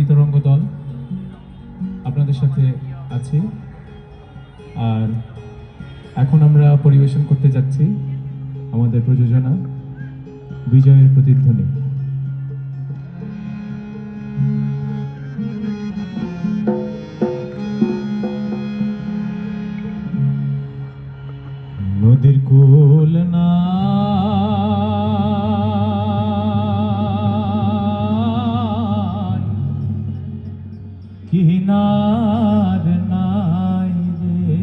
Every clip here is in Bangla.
গীতরঙ্গ দল আপনাদের সাথে আছি। আর এখন আমরা পরিবেশন করতে যাচ্ছি আমাদের প্রযোজনা বিজয়ের প্রতিধ্বনি। নদীর কূল না কিনার নাই রে,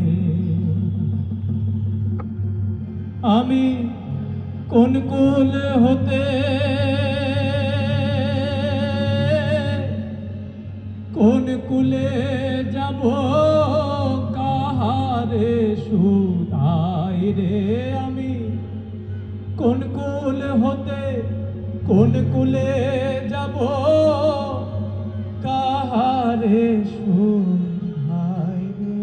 আমি কোন কূল হতে কোন কূলে যাব, কাহারে সুধাই রে, আমি কোন কূল হতে কোন কূলে যাব, কাহারে সুধাই রে।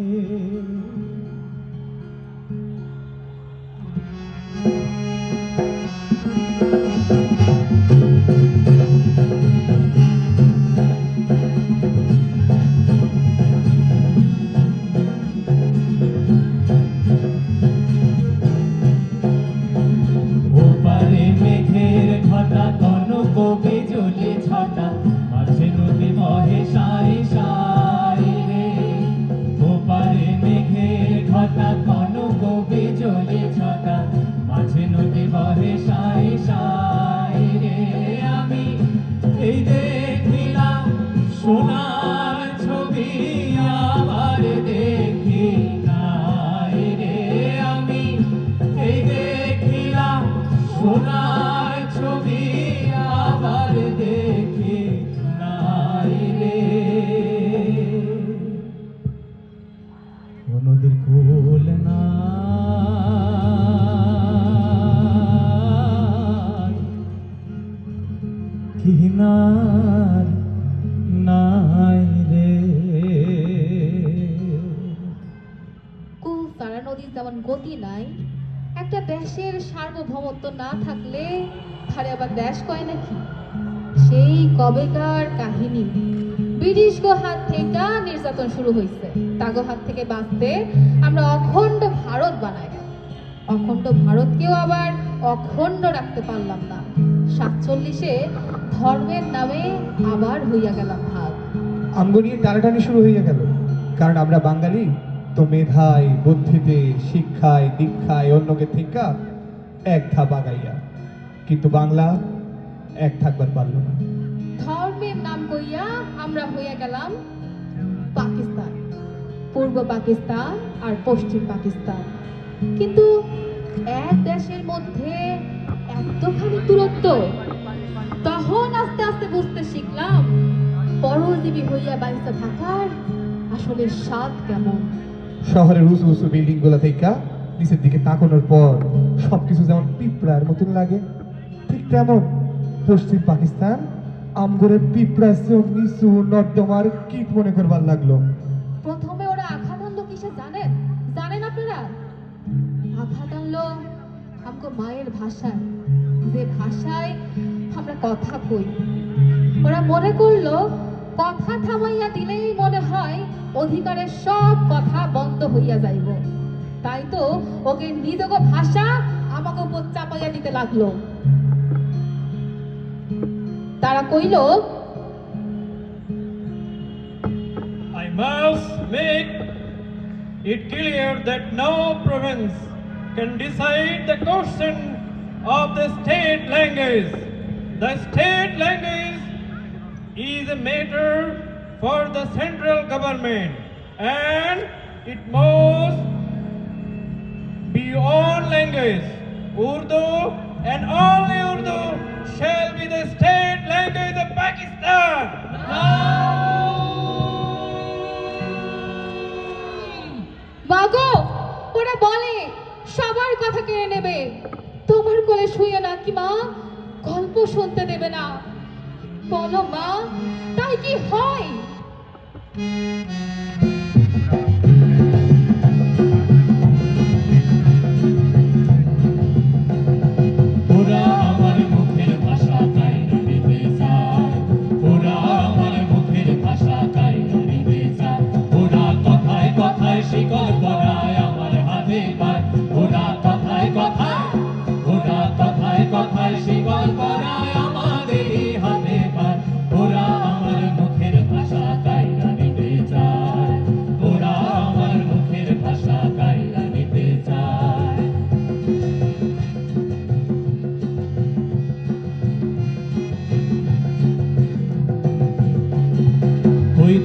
ওপারে মেঘের ঘটা, কনক বিজুলি ছটা, মাঝে নদী বহে সাই সাই রে। ওপারে মেঘের ঘটা, কনক বিজুলি ছটা, মাঝে নদী বহে সাই সাই রে। আমি এই দেখিলাম সোনার ছবি, আবার দেখি নাই রে। আমি এই দেখিলাম সোনার ছবি, আবার দেখি নাই রে। নদীর কূল নাই, কিনার নাই রে। কুল সারা নদীর যেমন গতি নাই, একটা দেশের সার্বভৌমত্ব না থাকলে ধারে আবার দেশ কয় নাকি? সেই কবেকার কাহিনী। ব্রিটিশ গো হাত থেকে নির্যাতন শুরু হয়েছে, তাগো হাত থেকে বাঁচতে আমরা অখণ্ড ভারত বানাই। অখণ্ড ভারতকেও আবার অখণ্ড রাখতে পারলাম না। 47-এ ধর্মের নামে আবার হইয়া গেলাম ভাগ। আমগো নিয়ে টানাটানি শুরু হয়ে গেল, কারণ আমরা বাঙালি তো মেধায় বুদ্ধিতে শিক্ষায় দীক্ষায় অন্যকে থেকে এক ধাপ আগাইয়া, কিন্তু বাংলা এক থাকবার পারল না। ধর্মের নাম কইয়া আমরা হইয়া গেলাম পাকিস্তান, পূর্ব পাকিস্তান আর পশ্চিম পাকিস্তান। কিন্তু এক দেশের মধ্যে এতখানি দূরত্ব। তখন আস্তে আস্তে বুঝতে শিখলাম পরজীবী হইয়া বাইসা থাকার আসলে স্বাদ কেমন। শহরের উঁচু উঁচু বিল্ডিং গুলা থেকে নিচের দিকে তাকানোর পর সবকিছু যেমন পিঁপড়ার মতন লাগে, ঠিক তেমন পশ্চিম পাকিস্তান আমগরের পিঁপড়া নিচু নর্দমার কীট মনে করবার লাগলো। প্রথমে ওরা আঘাত আনলো কিসে জানেন? জানেন আপনারা? আঘাত আনলো আমগো মায়ের ভাষায়, যে ভাষায় আমরা কথা কই। ওরা মনে করলো কথা থামাইয়া দিলেই মনে হয় অধিকারের সব কথা বন্ধ হইয়া যাইব। তাই তো ওকে নিজগ ভাষা আমাকে উপর চাপাইয়া দিতে লাগলো। তারা কইল, I must make it clear that no province can decide the question of the state language. The state language is a matter for the central government, and it must be one language. Urdu and only Urdu shall be the state language of Pakistan. মাগো ওরা বলে সবার কথা কেড়ে নেবে, তোমার কোলে শুয়ে নাকি মা গল্প শুনতে দেবে না। বলো মা, তাই কি হয়? ওরা আমার মুখের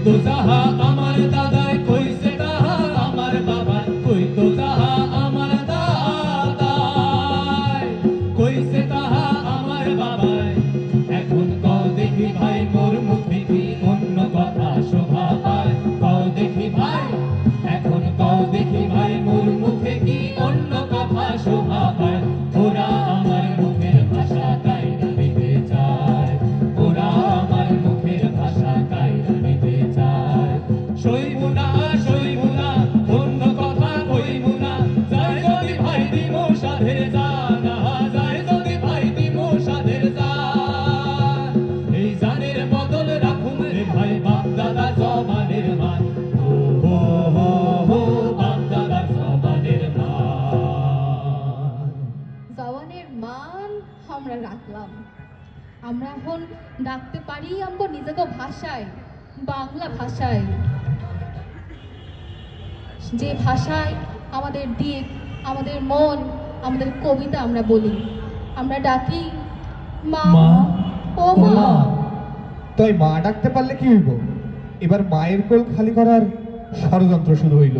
তো যাহা আমার দাদাই, কইছে তাহা আমার বাবাই, কই তো যাহা আমার দাদাই, কইছে তাহা আমার বাবাই। এখন কও দেখি ভাই মোর মুখে কি অন্য কথা শোভা পায়, কও দেখি ভাই, এখন কও দেখি ভাই মোর মুখে কি অন্য কথা শোভা পায়। ওরা আমার মুখের ভাষা কাইরা নিতে চায়, ওরা আমার মুখের ভাষা কাইরা নিতে চায়। সইবু না সইবু না, অন্য কথা কইবু না, যায় যদি ভাই দিমু সাধের জানা, যায় যদি ভাই দিমু সাধের জান। এই জানের বদল রাখুন রে ভাই বাপ দাদা জমানের মান, ও হো হো হো বাপ দাদা জমানের মান। জওয়ানের মান আমরা রাখলাম। আমরা এখন ডাকতে পারি আমগো নিজেকে ভাষায়, বাংলা ভাষায়, যে ভাষায় আমাদের দিক, আমাদের মন, আমাদের কবিতা আমরা বলি। আমরা ডাকি মা, মা, ও মা। তাই মা ডাকতে পারলে কি হইব? এবার মায়ের কোল খালি করার ষড়যন্ত্র শুরু হইল।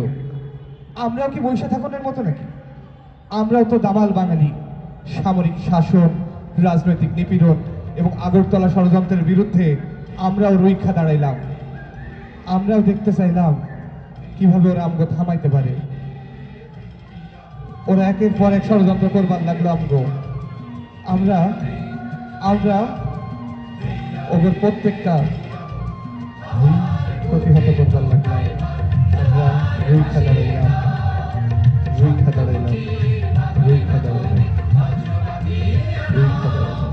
আমরাও কি বৈশা থাকনের মতো নাকি? আমরাও তো দামাল বাঙালি। সামরিক শাসন, রাজনৈতিক নিপীড়ন এবং আগরতলা ষড়যন্ত্রের বিরুদ্ধে আমরাও রুইখা দাঁড়াইলাম। আমরাও দেখতে চাইলাম কিভাবে ওরা আমগো থামাইতে পারে। ওরা একের পর এক ষড়যন্ত্র করবার লাগলো আমগো। আমরা আমরা ওদের প্রত্যেকটা প্রতিহত করবার লাগলাম। আমরা রুইখা দাঁড়াইলাম, রুইখা দাঁড়াইলাম, রুইখা দাঁড়াইলাম, রুইখা দাঁড়াইলাম।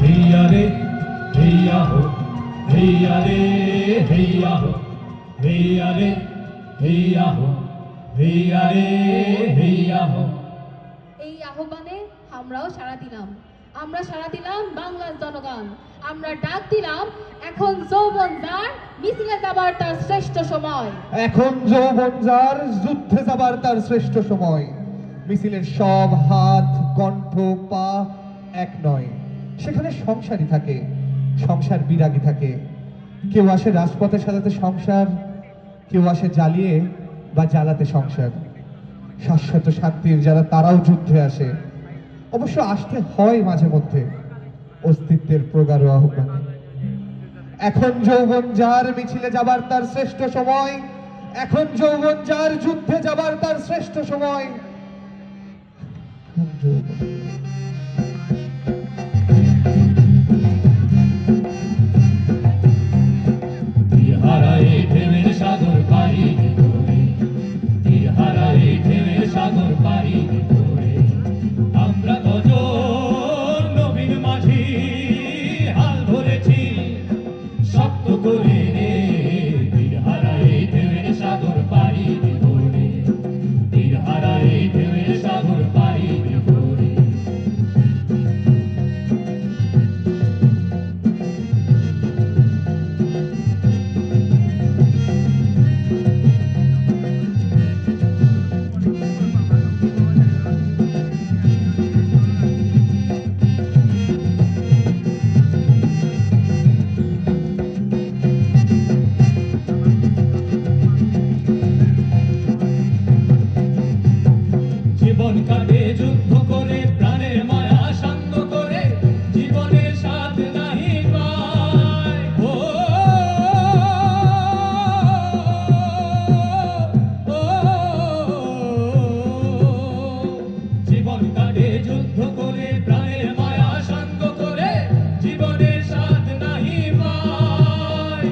हैया रे हैया हो, हैया रे हैया हो, हैया रे हैया हो, हैया रे हैया हो। এই আহ্বানে আমরাও সাড়া দিলাম। আমরা সাড়া দিলাম বাংলার জনগণ। আমরা ডাক দিলাম এখন যৌবন যার, মিছিলে যাবার তার শ্রেষ্ঠ সময়। এখন যৌবন যার, যুদ্ধে যাবার তার শ্রেষ্ঠ সময়। মিছিলের সব হাত, কণ্ঠ, পা এক নয়। সেখানে সংসারই থাকে, সংসার বিরাগী থাকে। কেউ আসে রাজপথে সাজাতে সংসার, কেউ আসে জ্বালিয়ে বা জ্বালাতে সংসার। শাশ্বত শান্তির যারা, তারাও যুদ্ধে আসে। অবশ্য আসতে হয় মাঝে মধ্যে অস্তিত্বের প্রগাঢ় আহ্বানে। এখন যৌবন যার, মিছিলে যাবার তার শ্রেষ্ঠ সময়। এখন যৌবন যার, যুদ্ধে যাবার তার শ্রেষ্ঠ সময়। এখন যৌবন। হারায়ে ঢেউয়ের সাগর পাড়ি করে, হারায়ে ঢেউয়ের সাগর পাড়ি করে, আমরা কজন নবীন মাঝি হাল ধরেছি শক্ত করে রে। হারায়ে ঢেউয়ের সাগর পাড়ি করে, হারায়ে ঢেউয়ের সাগর পাড়ি করে। জীবন কাটে যুদ্ধ করে, প্রাণের মায়া শান্ত করে, জীবনের স্বাদ নাহি পায়। ও, ও, জীবন কাটে যুদ্ধ করে, প্রাণের মায়া শান্ত করে, জীবনের স্বাদ নাহি পায়।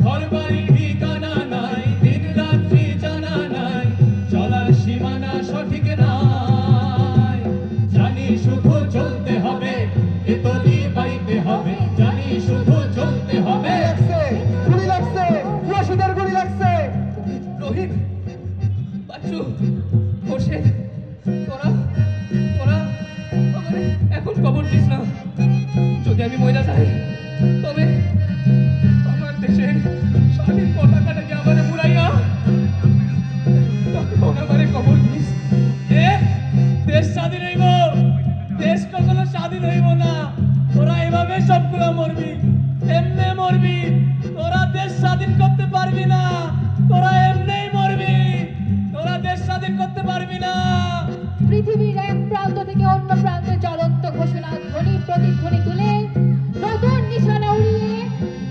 ঘর বাড়ি ঠিকানা নাই, দিন রাত্রি জানা নাই, চলার সীমানা সঠিক নাই। দিস না। যদি আমি মইরা যাই তবে আমার দেশের স্বাধীন পতাকাটাকে আমারে মুড়াইয়া তখন আমারে কবর দিস। দেশ স্বাধীন হইব, দেশ কখনো স্বাধীন হইব না। তোরা এভাবে সবগুলো মরবি, এমনে মরবি। তোরা দেশ স্বাধীন করতে পারবি না, তোরা এমনেই মরবি। তোরা দেশ স্বাধীন করতে পারবি না। পৃথিবীর এক প্রান্ত থেকে অন্য প্রান্তে জ্বলন্ত ঘোষণা ধ্বনি প্রতিধ্বনি তুলে নতুন নিশানা উড়িয়ে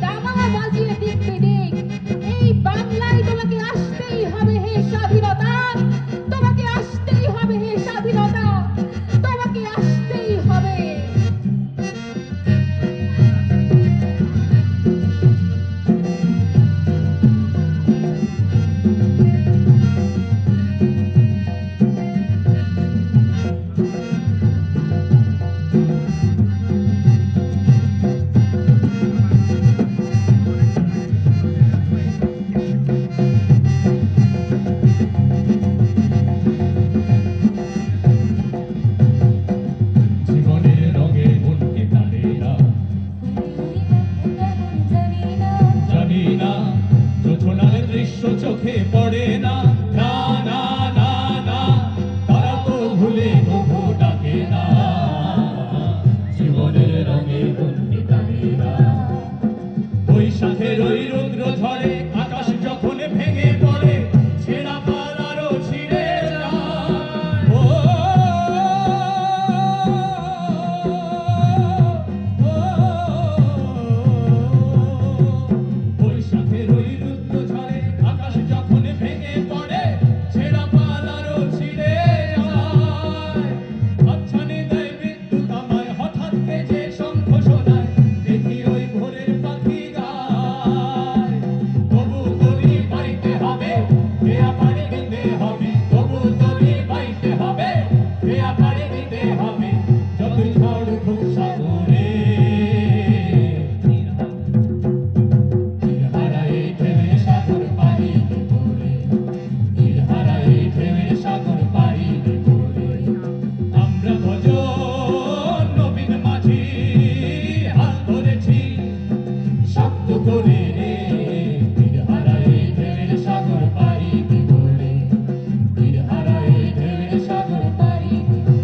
দামামা বাজিয়ে দিক বিদিক এই বাংলায় তোমাকে আসতেই হবে হে স্বাধীনতা, তোমাকে আসতেই হবে হে স্বাধীনতা, তোমাকে আসতেই হবে। জীবনের রঙে মনকে টানে না, জানি না যোছনার দৃশ্য চোখে পড়ে না। না না না না, তারা তো ভুলে তবু ডাকে না। জীবনের রঙে মনকে টানে না। বৈশাখের ওই রৌদ্র ঝড়ে আকাশ যখন ভেঙে পড়ে, ছেঁড়া পালারও ছিঁড়ে যায়। ও বৈশাখের ওই রৌদ্র ঝড়ে আকাশ যখন ভেঙে পড়ে, ছেঁড়া পালারও ছিঁড়ে যায়। আচ্ছানে দেয় বিদ্যুৎ আমায় হঠাৎ বেজে শঙ্খ শোনায়, দেখি ওই ভোরের পাখি গায়। তবু তরি বাইতে হবে, দেয়া পাড়ি দিতে হবে। তবু তরি বাইতে হবে, দেয়া পাড়ি দিতে হবে। যতই ঝড় উঠুক সাগরে, তীর হারায় ঢেউয়ের সাগর পাড়ি দেব রে। তীর হারায় ঢেউয়ের সাগর পাড়ি দেব রে। আমরা ভজন নবীন মাঝি হাল ধরেছি শক্ত করে রে। তীর হারায় ঢেউয়ের সাগর পাড়ি দেব রে। তীর হারায় ঢেউয়ের সাগর পাড়ি দেব রে।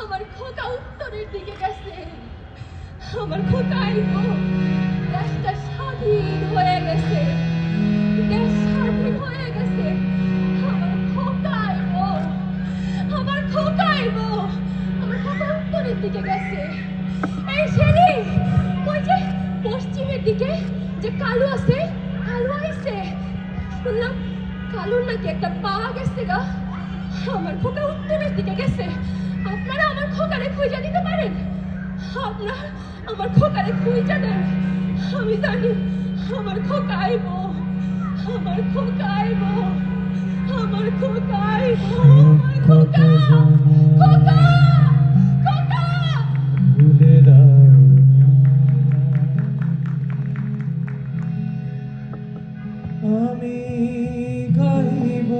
আমার খোকা উত্তরের দিকে গেছে, আমার খোকা আইবো, দেশটা স্বাধীন হয়ে গেছে, দেশ স্বাধীন হয়ে গেছে, আমার খোকা আইবো, আমার খোকা আইবো, আমার খোকা উত্তরের দিকে গেছে। এই শেরি, ওই যে পশ্চিমের দিকে যে কালু আছে, কালু আইছে, শুনলাম কালুর নাকি একটা পা গেছে গা। আমার খোকা উত্তরের দিকে গেছে, আপনারা আমার খোকারে খুঁজে দিতে পারেন? আপনারা আমার খোকারে খুঁজে দেন, আমি জানি আমার খোকা আইবো, আমার খোকা আইবো, আমার খোকা আইবো, আমার খোকা, খোকা, খোকা। ভুলে দাও আমি গাইব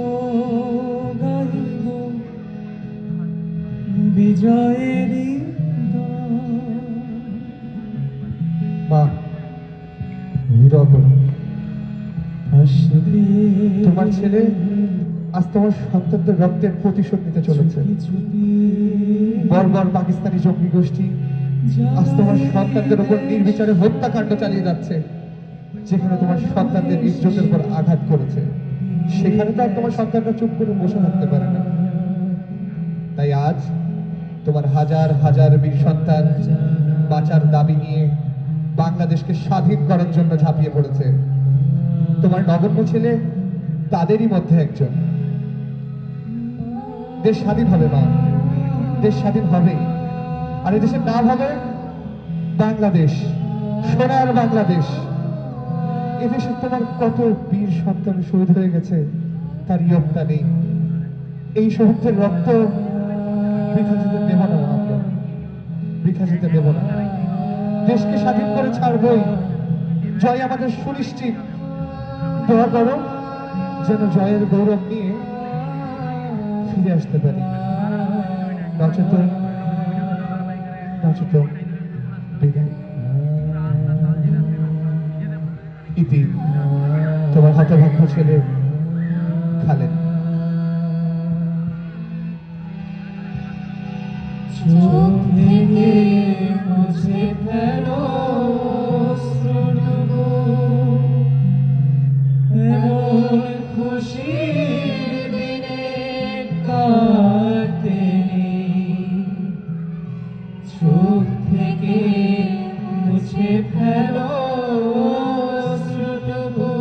গাইব বিজয়েরই গান। মা, দোয়া করো। আসবে তোমার ছেলে আজ তোমার সন্তানদের রক্তের প্রতিশোধ নিতে চলেছে। বর্বর পাকিস্তানি জঙ্গি গোষ্ঠী আজ তোমার সন্তানদের উপর নির্বিচারে হত্যাকাণ্ড চালিয়ে যাচ্ছে। যেখানে তোমার সন্তানদের ইজ্জতের উপর আঘাত করেছে, সেখানে তো আর তোমার সন্তানরা চুপ করে বসে থাকতে পারে না। তাই আজ তোমার হাজার হাজার বীর সন্তান বাঁচার দাবি নিয়ে বাংলাদেশকে স্বাধীন করার জন্য ঝাঁপিয়ে পড়েছে। তোমার নগণ্য ছেলে তাদেরই মধ্যে একজন। দেশ স্বাধীন হবে মা, দেশ স্বাধীন হবে, আর এই দেশের নাম হবে বাংলাদেশ, সোনার বাংলাদেশ। এদেশে তোমার কত বীর সন্তান শহীদ হয়ে গেছে তার ইয়ত্তা নেই। এই শহীদদের রক্ত বৃথা যেতে দেব না, আমরা বৃথা যেতে দেব না। দেশকে স্বাধীন করে ছাড়বই, জয় আমাদের সুনিশ্চিত। দোয়া করো যেন জয়ের গৌরব নিয়ে ফিরে আসতে পারি, নচেত বিদায়। ইতি তোমার হতভাগ্য ছেলে খালেদ। চোখ থেকে মুছে ফেলো অশ্রুটুকু, এমন খুশির দিনে কাটতে নেই। চোখ থেকে মুছে ফেলো অশ্রুটুকু,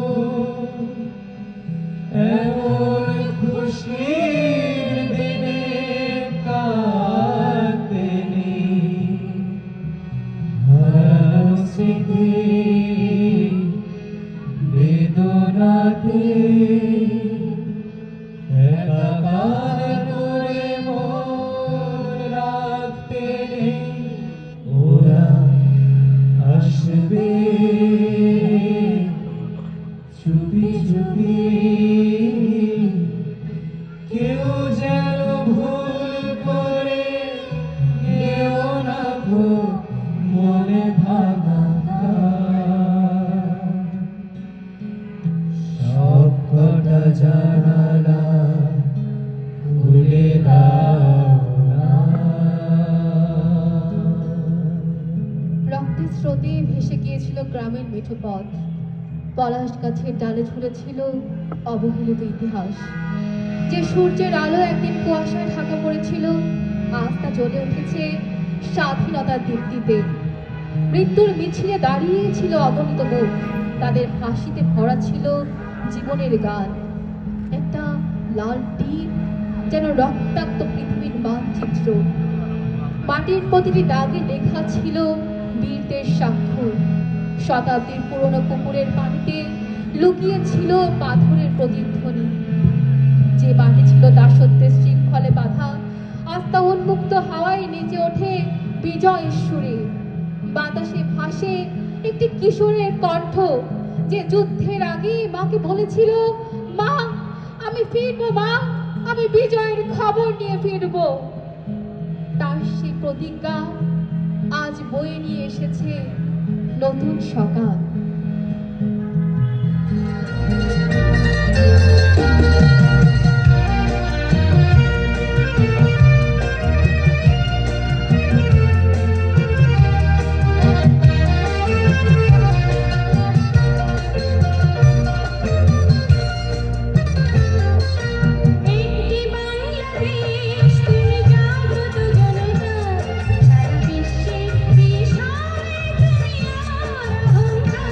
এমন খুশির দিনে কাটতে নেই। হারানো স্মৃতি বেদনাতে একাকার করে মন রাখতে নেই। ওরা আসবে চুপি চুপি, কেউ যেন ভুল করে কেউ না গো মনে ভাঙা সব কটা জানালা খুলে দাও না। রক্তের স্রোতে ভেসে গিয়েছিল গ্রামের মেঠো পথ, পলাশ গাছের ডালে ঝুলেছিল অবহেলিত ইতিহাস। যে সূর্যের আলো একদিন কুয়াশায় ঢাকা পড়েছিল, আজ তা জ্বলে উঠেছে স্বাধীনতার দীপ্তিতে। মৃত্যুর মিছিলে দাঁড়িয়েছিল অগণিত মুখ, তাদের হাসিতে ভরা ছিল জীবনের গান। একটা লাল টিপ যেন রক্তাক্ত পৃথিবীর মানচিত্র। মাটির প্রতিটি দাগে লেখা ছিল বীরদের স্বাক্ষর। শতাব্দীর পুরনো পুকুরের পানিতে লুকিয়ে ছিল পাথরের প্রতিধ্বনি। যে মাটি ছিল দাসত্বের শৃঙ্খলে বাঁধা, আজ তা উন্মুক্ত হাওয়ায় নেচে ওঠে বিজয়ের সুরে। বাতাসে ভাসে একটি কিশোরের কণ্ঠ, যে যুদ্ধের আগে মাকে বলেছিল, মা আমি ফিরবো, মা আমি বিজয়ের খবর নিয়ে ফিরবো। তার সেই প্রতিজ্ঞা আজ বয়ে নিয়ে এসেছে নতুন সকাল। সারা বিশ্বে বিশাল দুনিয়ার অহংকার।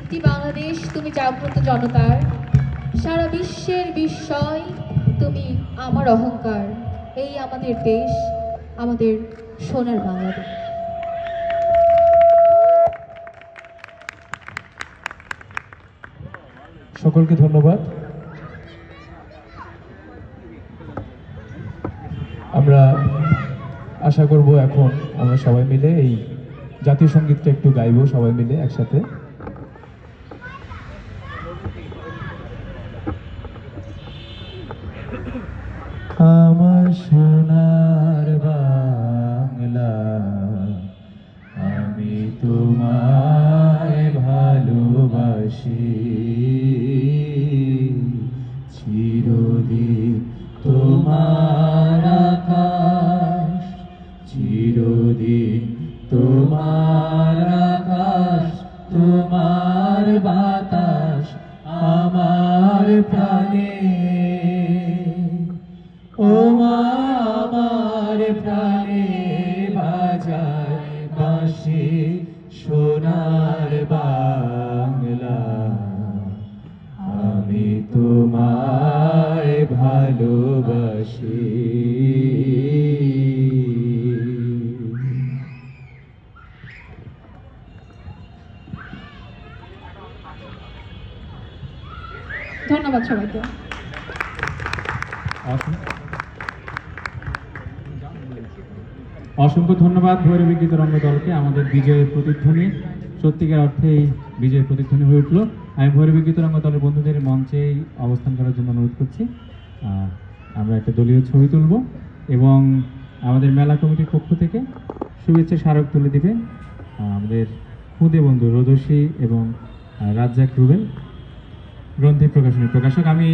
একটি বাংলাদেশ তুমি জাগ্রত জনতার, সারা বিশ্বের বিস্ময় তুমি আমার অহংকার। এই আমাদের দেশ, আমাদের সোনার বাংলাদেশ। সকলকে ধন্যবাদ। আমরা আশা করব এখন আমরা সবাই মিলে এই জাতীয় সঙ্গীতটা একটু গাইবো সবাই মিলে একসাথে। আমার সোনার বাংলা, আমি তোমায় ভালোবাসি, চিরদিন তোমার আকাশ, চিরদিন তোমার আকাশ, তোমার বাতাস আমার প্রাণে, ও মা আমার প্রাণে বাজায় বাঁশি সোনার বাংলা, আমি তোমায় ভালোবাসি। ধন্যবাদ সবাইকে। অসংখ্য ধন্যবাদ ভৈরবী গীতরঙ্গ দলকে। আমাদের বিজয়ের প্রতিধ্বনি সত্যিকার অর্থেই বিজয়ের প্রতিধ্বনি হয়ে উঠলো। আমি ভৈরবী গীতরঙ্গ দলের বন্ধুদের মঞ্চেই অবস্থান করার জন্য অনুরোধ করছি। আমরা একটা দলীয় ছবি তুলব এবং আমাদের মেলা কমিটির পক্ষ থেকে শুভেচ্ছা স্মারক তুলে দিবে আমাদের খুদে বন্ধু রোদসী এবং রাজ্জাক রুবেল, গ্রন্থি প্রকাশনী প্রকাশক। আমি